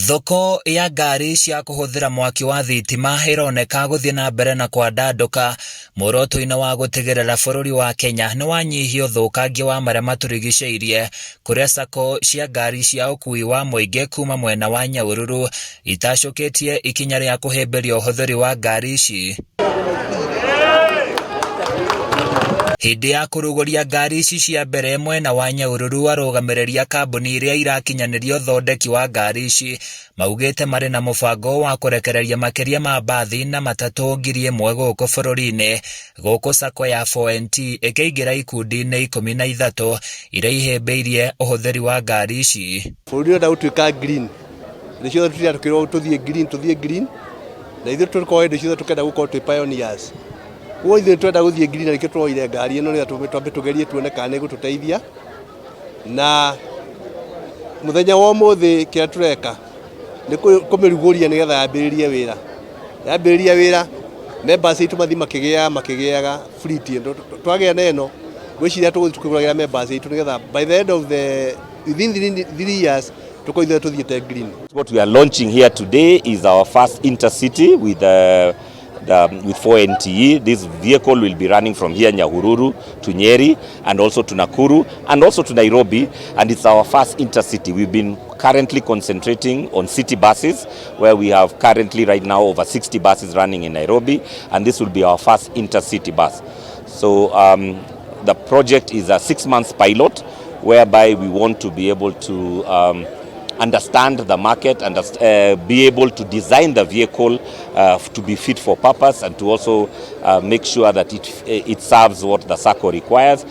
Thoko ya ngari cia kuhuthira mwaki wa thitima ironeka guthie na mbere na kwandanduka muoroto-ini wa gutigirira bururi wa Kenya ni wanyihia uthukangia wa maria maturigiceirie kuria sako cia ngari cia ukui wa muingi kuma mwena wa Nyahururu itacoketie ikinya ria kuhimbiria uhuthiri wa ngari ici. Hindi ya kuruguria ngari ici cia mbere mwena wa Nyahururu arugamireria kambuni iria irakinyaniria uthondeki wa ngari ici maugite mari na mubango wa kurekereria makiria ma bathi na matatu 1,000 guku bururi-ini guku sako ya 4NT ikiingira ikundi-ini 13 iria ihimbiirie uhuthiri wa ngari ici. Bururi nda utuika green nicio tutia tukirwo tuthie green na ithu turiko nicio tukenda gukorwo twi pioneers. Wo ithu twenda guthie green na nikio twoire ngari ino ria twambe tugerie tuone kana igututeithia na muthenya wa muthi kia tureka ni kumiruguria nigetha yambiririe wira members itu mathi makigiaga fleet ino twagea neno gwiciria tugukuragira members itu nigetha by the end of the within 3 years tukoithia tuthiete green. What we are launching here today is our first intercity with 4NT. This vehicle will be running from here Nyahururu to Nyeri and also to Nakuru and also to Nairobi, and it's our first intercity. We've been currently concentrating on city buses where we have currently right now over 60 buses running in Nairobi, and this will be our first intercity bus. So the project is a 6-month pilot whereby we want to be able to understand the market and be able to design the vehicle to be fit for purpose and to also make sure that it serves what the SACCO requires.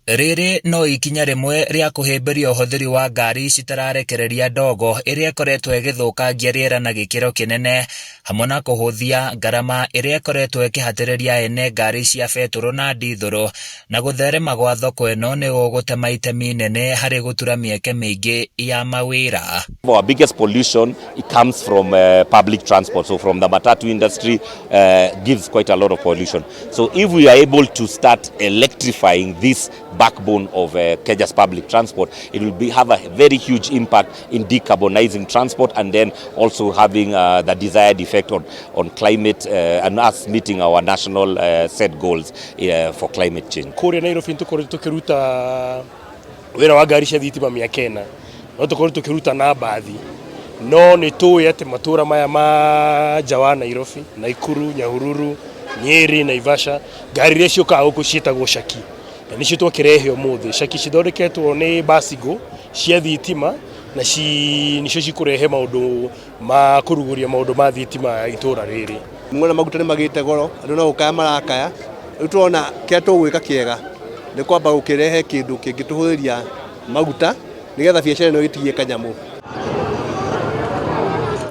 Riri no ikinya rimwe ria kuhimbiria uhuthiri wa ngari citararekereria ndogo iria ikoretwo igithukangia riera na gikiro kinene hamwe na kuhuthia ngarama iria ikoretwo ikihatiriria ene ngari cia beturo na ndithuru na gutherema gwa thoko ino ni gugutema itemi nene hari gutura mieke mingi ya mawira. Our biggest pollution it comes from public transport, so from the matatu industry gives quite a lot of pollution. So if we are able to start electrifying this backbone of Kenya's public transport, it will have a very huge impact in decarbonizing transport and then also having the desired effect on climate and us meeting our national set goals for climate change. Kuria Nairobi tukiruta wira wa ngari cia thitima miaka ena no tukorwo tukiruta na bathi no ni tuwi ati matura maya ma jawa Nairobi, Nakuru, Nyahururu, Nyeri, Naivasha ngari iria ciokaga guku cietagwo Shaki na nicio twakirehe umuthi. Shaki cithondeketwo ni basigo cia thitima na nicio cikurehe maundu ma kuruguria maundu ma thitima itura riri. Mwana maguta ni magite goro andu no ukaya marakaya riu tuona kia tugwika kiega ni kwamba gukirehe kindu kingituhuriria maguta nigetha biashara no itige kanyamu.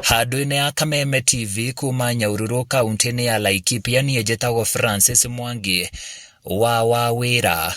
Handu-ini ya Kameme TV kuma Nyahururu kaunti-ini ya Laikipia ni njitagwo Francis Mwangi wa wira.